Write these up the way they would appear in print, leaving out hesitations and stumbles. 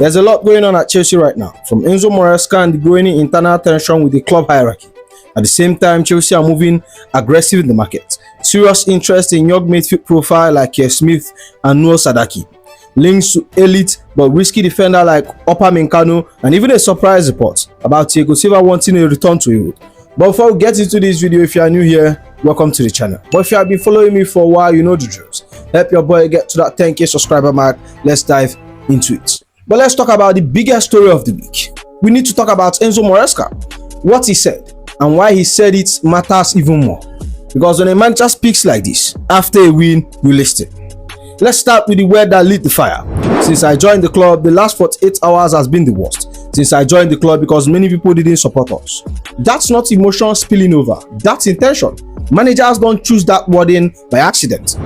There's a lot going on at Chelsea right now, from Enzo Maresca and the growing internal tension with the club hierarchy. At the same time, Chelsea are moving aggressive in the market. Serious interest in young midfield profile like Kees Smit and Sadiki. Links to elite but risky defender like Upamecano, and even a surprise report about Thiago Silva wanting a return to Europe. But before we get into this video, if you are new here, welcome to the channel. But if you have been following me for a while, you know the drills. Help your boy get to that 10k subscriber mark. Let's dive into it. But let's talk about the biggest story of the week. We need to talk about Enzo Maresca. What he said and why he said it matters even more. Because when a man just speaks like this, after a win, you listen. Let's start with the word that lit the fire. Since I joined the club, the last 48 hours has been the worst. Since I joined the club, because many people didn't support us. That's not emotion spilling over. That's intention. Managers don't choose that wording by accident.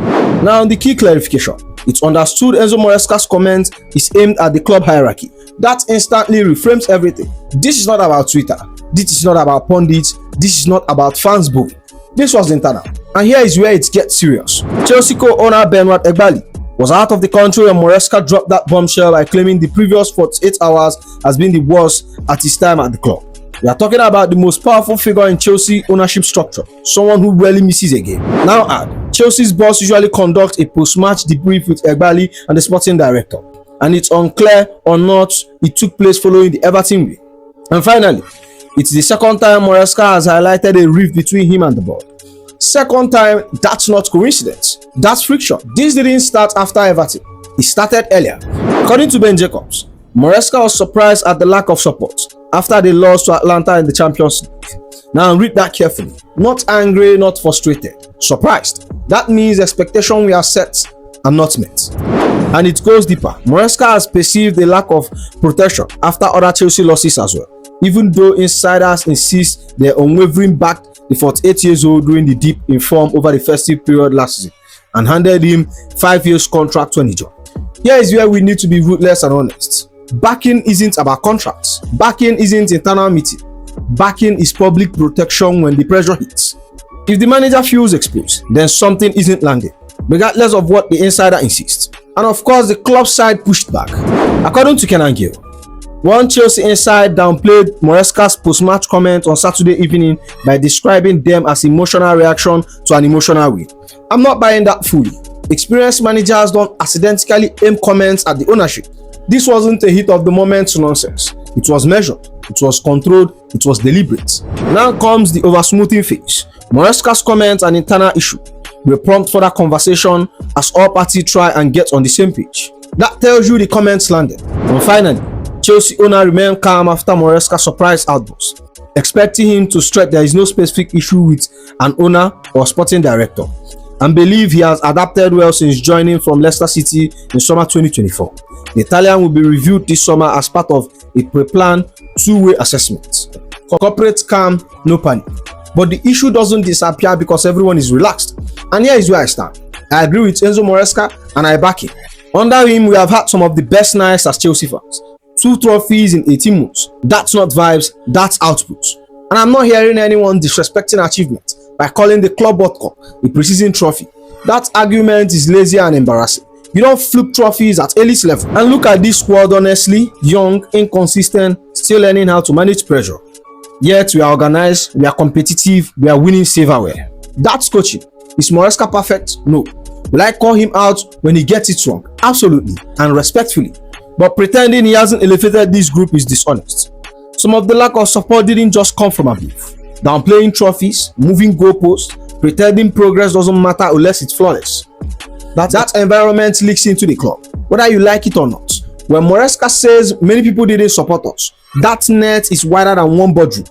Now, the key clarification. It's understood Enzo Maresca's comment is aimed at the club hierarchy. That instantly reframes everything. This is not about Twitter. This is not about pundits. This is not about fans booing. This was internal. And here is where it gets serious. Chelsea co-owner Benoit Egbali was out of the country when Maresca dropped that bombshell by claiming the previous 48 hours has been the worst at his time at the club. We are talking about the most powerful figure in Chelsea ownership structure, someone who rarely misses a game. Now add, Chelsea's boss usually conducts a post-match debrief with Egbali and the sporting director, and it's unclear or not it took place following the Everton win. And finally, it's the second time Maresca has highlighted a rift between him and the board. Second time, that's not coincidence. That's friction. This didn't start after Everton. It started earlier. According to Ben Jacobs, Maresca was surprised at the lack of support after they lost to Atlanta in the Champions League. Now read that carefully. Not angry, not frustrated. Surprised. That means expectations were set and not met. And it goes deeper. Maresca has perceived a lack of protection after other Chelsea losses as well, even though insiders insist their unwavering backed the 48-year-old during the dip in form over the festive period last season and handed him 5 years contract when he joined. Here is where we need to be ruthless and honest. Backing isn't about contracts. Backing isn't internal meeting. Backing is public protection when the pressure hits. If the manager feels exposed, then something isn't landing, regardless of what the insider insists. And of course, the club side pushed back. According to Kenan Gill, one Chelsea inside downplayed Maresca's post-match comment on Saturday evening by describing them as emotional reaction to an emotional win. I'm not buying that fully. Experienced managers don't accidentally aim comments at the ownership. This wasn't a hit of the moment nonsense. It was measured, it was controlled, it was deliberate. Now comes the over-smoothing phase. Maresca's comments and internal issue will prompt further conversation as all parties try and get on the same page. That tells you the comments landed. And finally, Chelsea owner remained calm after Maresca's surprise outburst, expecting him to stress there is no specific issue with an owner or sporting director, and believe he has adapted well since joining from Leicester City in summer 2024. The Italian will be reviewed this summer as part of a pre-planned two-way assessment. Corporate calm, no panic. But the issue doesn't disappear because everyone is relaxed. And here is where I stand. I agree with Enzo Maresca and I back him. Under him, we have had some of the best nights as Chelsea fans. 2 trophies in 18 months. That's not vibes, that's output. And I'm not hearing anyone disrespecting achievement by calling the Club World Cup a preseason trophy. That argument is lazy and embarrassing. You don't flip trophies at elite level. And look at this squad, honestly, young, inconsistent, still learning how to manage pressure. Yet we are organized, we are competitive, we are winning silverware. That's coaching. Is Maresca perfect? No. Will I call him out when he gets it wrong? Absolutely, and respectfully. But pretending he hasn't elevated this group is dishonest. Some of the lack of support didn't just come from above. Downplaying trophies, moving goalposts, pretending progress doesn't matter unless it's flawless. That environment leaks into the club, whether you like it or not. When Maresca says many people didn't support us, that net is wider than one boardroom.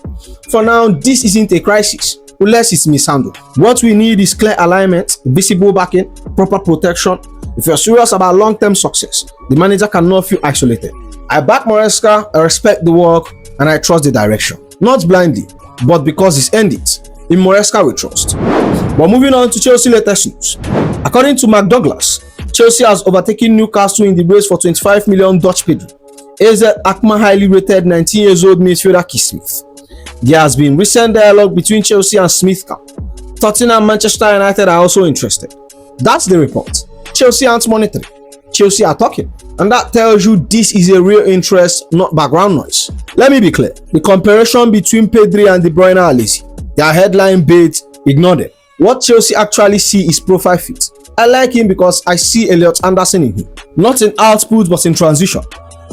For now, this isn't a crisis, unless it's mishandled. What we need is clear alignment, visible backing, proper protection. If you're serious about long-term success, the manager cannot feel isolated. I back Maresca, I respect the work, and I trust the direction. Not blindly, but because it's ended. In Maresca we trust. But moving on to Chelsea latest news. According to Mark Douglas, Chelsea has overtaken Newcastle in the race for 25 million Dutch pedro. AZ Alkmaar highly rated 19-year-old midfielder Kees Smit. There has been recent dialogue between Chelsea and Smith camp. Tottenham and Manchester United are also interested. That's the report. Chelsea aren't monitoring. Chelsea are talking. And that tells you this is a real interest, not background noise. Let me be clear. The comparison between Pedri and De Bruyne are lazy. They are headline bait, ignore them. What Chelsea actually see is profile fit. I like him because I see Elliot Anderson in him. Not in output, but in transition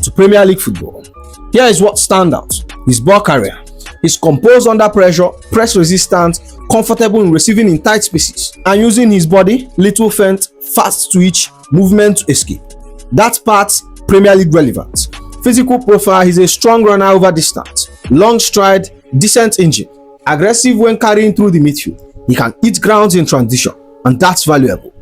to Premier League football. Here is what stands out. His ball carrier. He's composed under pressure, press resistant, comfortable in receiving in tight spaces, and using his body, little feint, fast twitch, movement to escape. That part, Premier League relevant. Physical profile, he's a strong runner over distance, long stride, decent engine, aggressive when carrying through the midfield. He can hit grounds in transition, and that's valuable.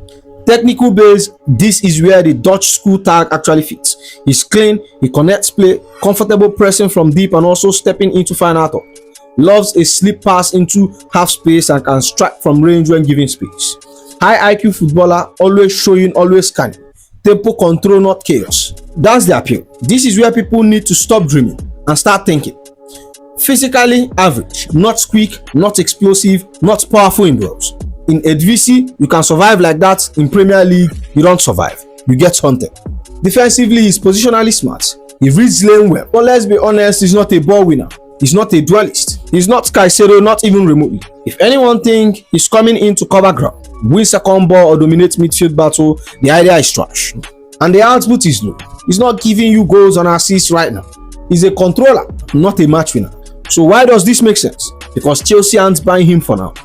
Technical base, this is where the Dutch school tag actually fits. He's clean, he connects play, comfortable pressing from deep and also stepping into final thought. Loves a slip pass into half space and can strike from range when given space. High IQ footballer, always showing, always scanning. Tempo control, not chaos. That's the appeal. This is where people need to stop dreaming and start thinking. Physically average, not quick, not explosive, not powerful in duels. In Edvisi, you can survive like that. In Premier League, you don't survive. You get hunted. Defensively, he's positionally smart. He reads lane well. But let's be honest, he's not a ball winner. He's not a duelist. He's not Caicedo, not even remotely. If anyone think he's coming in to cover ground, win second ball or dominate midfield battle, the idea is trash. And the output is low. He's not giving you goals and assists right now. He's a controller, not a match winner. So why does this make sense? Because Chelsea aren't buying him for now.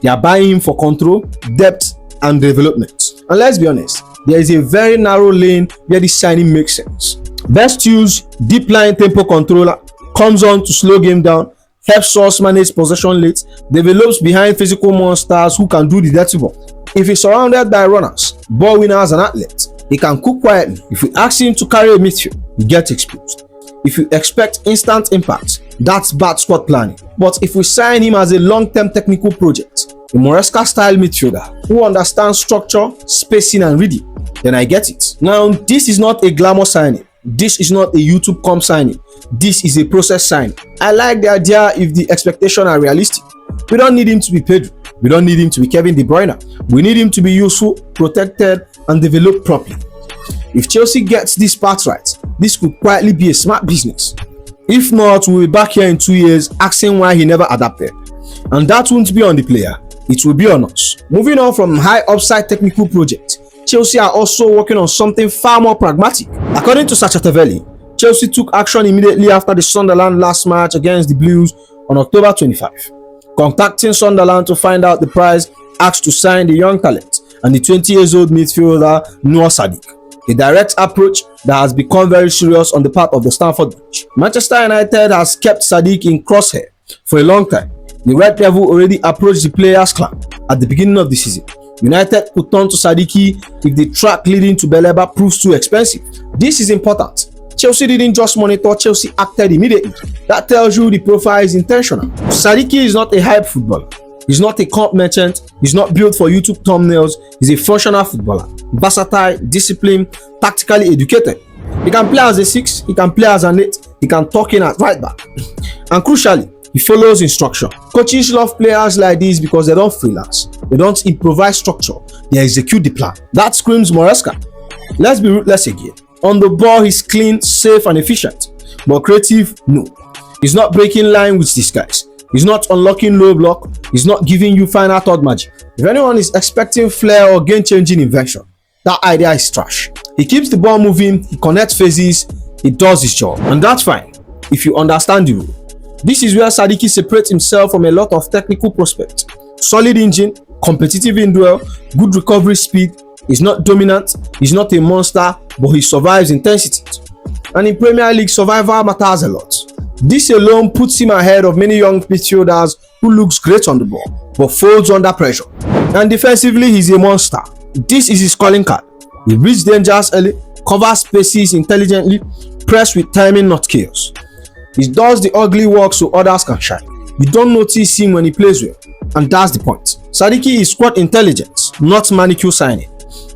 They are buying him for control, depth, and development. And let's be honest, there is a very narrow lane where this signing makes sense. Best use, deep line tempo controller, comes on to slow game down, helps us manage possession late, develops behind physical monsters who can do the dirty ball. If he's surrounded by runners, ball winners, and athletes, he can cook quietly. If you ask him to carry a midfield, he gets exposed. If you expect instant impact, that's bad squad planning. But if we sign him as a long-term technical project, a Maresca style midfielder who understands structure, spacing, and reading, then I get it. Now, this is not a glamour signing. This is not a YouTube comp signing. This is a process signing. I like the idea if the expectations are realistic. We don't need him to be Pedro. We don't need him to be Kevin De Bruyne. We need him to be useful, protected, and developed properly. If Chelsea gets this part right, this could quietly be a smart business. If not, we'll be back here in 2 years asking why he never adapted. And that won't be on the player, it will be on us. Moving on from high upside technical project, Chelsea are also working on something far more pragmatic. According to Sacchettavelli, Chelsea took action immediately after the Sunderland last match against the Blues on October 25, contacting Sunderland to find out the price asked to sign the young talent and the 20-year-old midfielder Noah Sadiki. A direct approach that has become very serious on the part of the Stamford Bridge. Manchester United has kept Sadiki in crosshair for a long time. The Red Devil already approached the players' camp at the beginning of the season. United could turn to Sadiki if the track leading to Beleba proves too expensive. This is important. Chelsea didn't just monitor, Chelsea acted immediately. That tells you the profile is intentional. Sadiki is not a hype footballer. He's not a comp merchant. He's not built for YouTube thumbnails. He's a functional footballer. Versatile, disciplined, tactically educated. He can play as a 6, he can play as an 8, he can tuck in at right back. And crucially, he follows instruction. Coaches love players like this because they don't freelance. They don't improvise structure. They execute the plan. That screams Maresca. Let's be ruthless again. On the ball, he's clean, safe, and efficient. But creative, no. He's not breaking line with these guys. He's not unlocking low block. He's not giving you final third magic. If anyone is expecting flair or game-changing invention, that idea is trash. He keeps the ball moving, he connects phases, he does his job. And that's fine, if you understand the rule. This is where Sadiki separates himself from a lot of technical prospects. Solid engine, competitive in duel, good recovery speed. He's not dominant, he's not a monster, but he survives intensity. And in Premier League, survival matters a lot. This alone puts him ahead of many young midfielders who looks great on the ball, but folds under pressure. And defensively, he's a monster. This is his calling card. He reads dangers early, covers spaces intelligently, press with timing, not chaos. He does the ugly work so others can shine. You don't notice him when he plays well, and that's the point. Sadiki is squad intelligence, not manicure signing.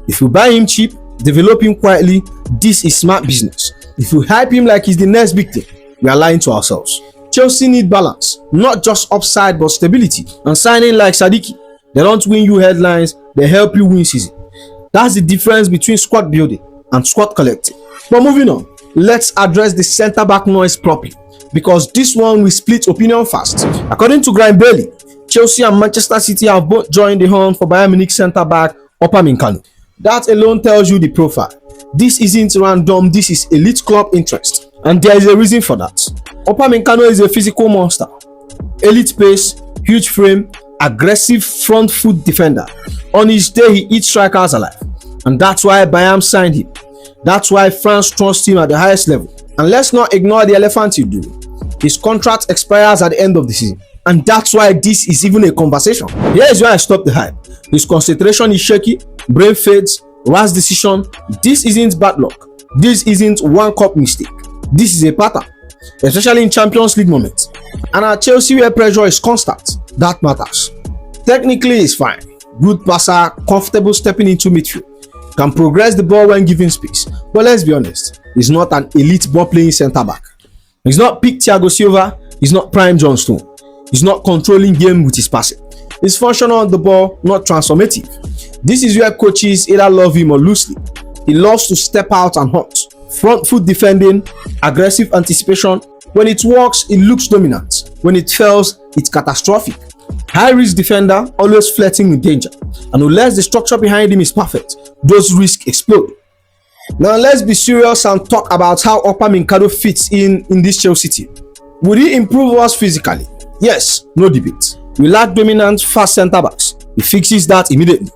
If you buy him cheap, develop him quietly, this is smart business. If you hype him like he's the next big thing, we are lying to ourselves. Chelsea need balance, not just upside but stability. And signing like Sadiki, they don't win you headlines, they help you win season. That's the difference between squad building and squad collective. But moving on, let's address the centre-back noise properly, because this one will split opinion fast. According to Graham Bailey, Chelsea and Manchester City have both joined the hunt for Bayern Munich centre-back Upamecano. That alone tells you the profile. This isn't random, this is elite club interest, and there is a reason for that. Upamecano is a physical monster. Elite pace, huge frame, aggressive front foot defender. On his day, he eats strikers alive, and that's why Bayern signed him. That's why France trusts him at the highest level. And let's not ignore the elephant you do. His contract expires at the end of the season, and that's why this is even a conversation. Here is where I stop the hype. His concentration is shaky, brain fades, rash decision. This isn't bad luck. This isn't one cup mistake. This is a pattern, especially in Champions League moments. And at Chelsea, where pressure is constant, that matters. Technically, it's fine. Good passer, comfortable stepping into midfield. Can progress the ball when given space. But let's be honest, he's not an elite ball playing centre back. He's not peak Thiago Silva. He's not prime John Stone. He's not controlling game with his passing. He's functional on the ball, not transformative. This is where coaches either love him or loosely. He loves to step out and hunt. Front foot defending, aggressive anticipation. When it works, it looks dominant. When it fails, it's catastrophic. High risk defender, always flirting with danger. And unless the structure behind him is perfect, those risks explode. Now let's be serious and talk about how Upamecano fits in this Chelsea team. Would he improve us physically? Yes, no debate. We lack dominant, fast centre backs. He fixes that immediately.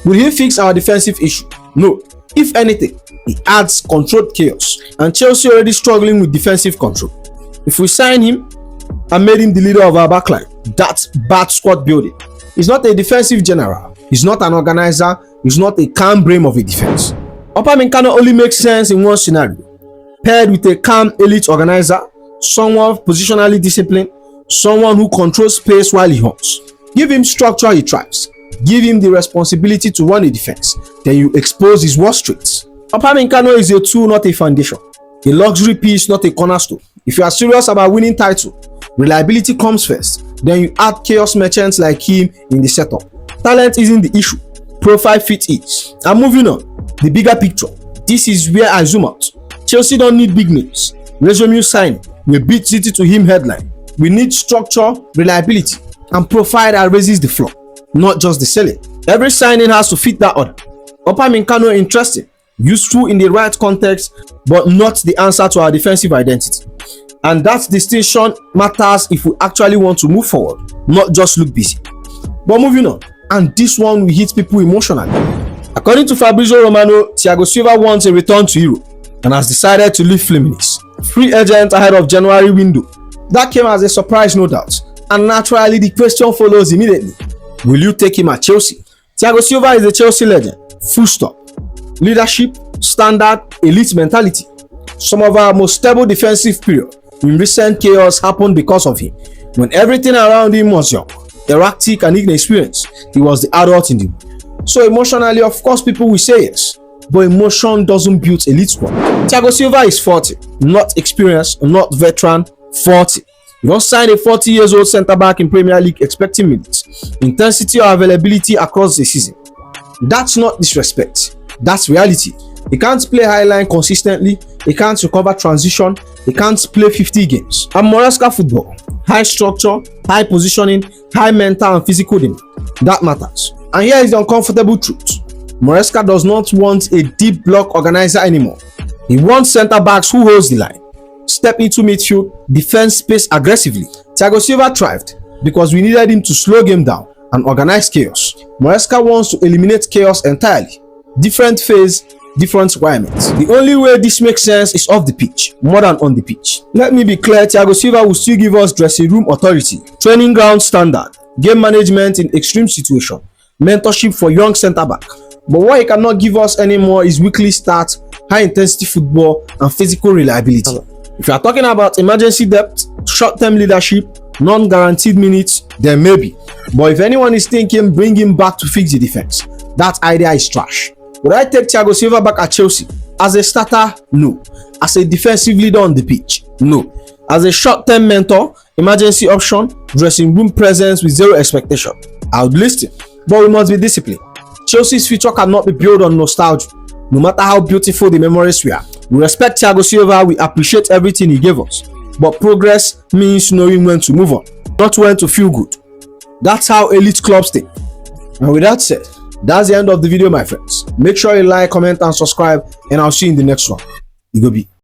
Will he fix our defensive issue? No. If anything, he adds controlled chaos, and Chelsea already struggling with defensive control. If we sign him and made him the leader of our backline, that's bad squad building. He's not a defensive general. He's not an organizer. He's not a calm brain of a defense. Upamecano only makes sense in one scenario: paired with a calm elite organizer, someone positionally disciplined, someone who controls pace while he hunts. Give him structure, he thrives. Give him the responsibility to run a defense, then you expose his worst traits. Upamecano is a tool, not a foundation. A luxury piece, not a cornerstone. If you are serious about winning title, reliability comes first. Then you add chaos merchants like him in the setup. Talent isn't the issue. Profile fit is. And moving on, the bigger picture. This is where I zoom out. Chelsea don't need big names. Resume signing. We beat City to him headline. We need structure, reliability, and profile that raises the floor, not just the ceiling. Every signing has to fit that order. Upamecano interesting, useful in the right context, but not the answer to our defensive identity. And that distinction matters if we actually want to move forward, not just look busy. But moving on, and this one will hit people emotionally. According to Fabrizio Romano, Thiago Silva wants a return to Europe and has decided to leave Fluminense. Free agent ahead of January window. That came as a surprise, no doubt. And naturally, the question follows immediately. Will you take him at Chelsea? Thiago Silva is a Chelsea legend. Full stop. Leadership, standard, elite mentality. Some of our most stable defensive period in recent chaos happened because of him. When everything around him was young, erratic and inexperienced, he was the adult in the. So emotionally, of course, people will say yes. But emotion doesn't build elite squad. Thiago Silva is 40, not experienced, not veteran, 40. You don't sign a 40-year-old centre-back in Premier League expecting minutes, intensity or availability across the season. That's not disrespect. That's reality. He can't play high line consistently. He can't recover transition. He can't play 50 games. And Maresca football, high structure, high positioning, high mental and physical demand. That matters. And here is the uncomfortable truth. Maresca does not want a deep block organizer anymore. He wants centre-backs who holds the line, step into midfield, defend space aggressively. Thiago Silva thrived because we needed him to slow game down and organize chaos. Maresca wants to eliminate chaos entirely. Different phase, different requirements. The only way this makes sense is off the pitch, more than on the pitch. Let me be clear, Thiago Silva will still give us dressing room authority, training ground standard, game management in extreme situation, mentorship for young centre-back. But what he cannot give us anymore is weekly stats, high intensity football, and physical reliability. If you are talking about emergency depth, short-term leadership, non-guaranteed minutes, then maybe. But if anyone is thinking bring him back to fix the defense, that idea is trash. Would I take Thiago Silva back at Chelsea? As a starter? No. As a defensive leader on the pitch? No. As a short-term mentor, emergency option, dressing room presence with zero expectation? I would list him. But we must be disciplined. Chelsea's future cannot be built on nostalgia. No matter how beautiful the memories were, we respect Thiago Silva, we appreciate everything he gave us. But progress means knowing when to move on, not when to feel good. That's how elite clubs think. And with that said, that's the end of the video, my friends. Make sure you like, comment, and subscribe, and I'll see you in the next one. You go be.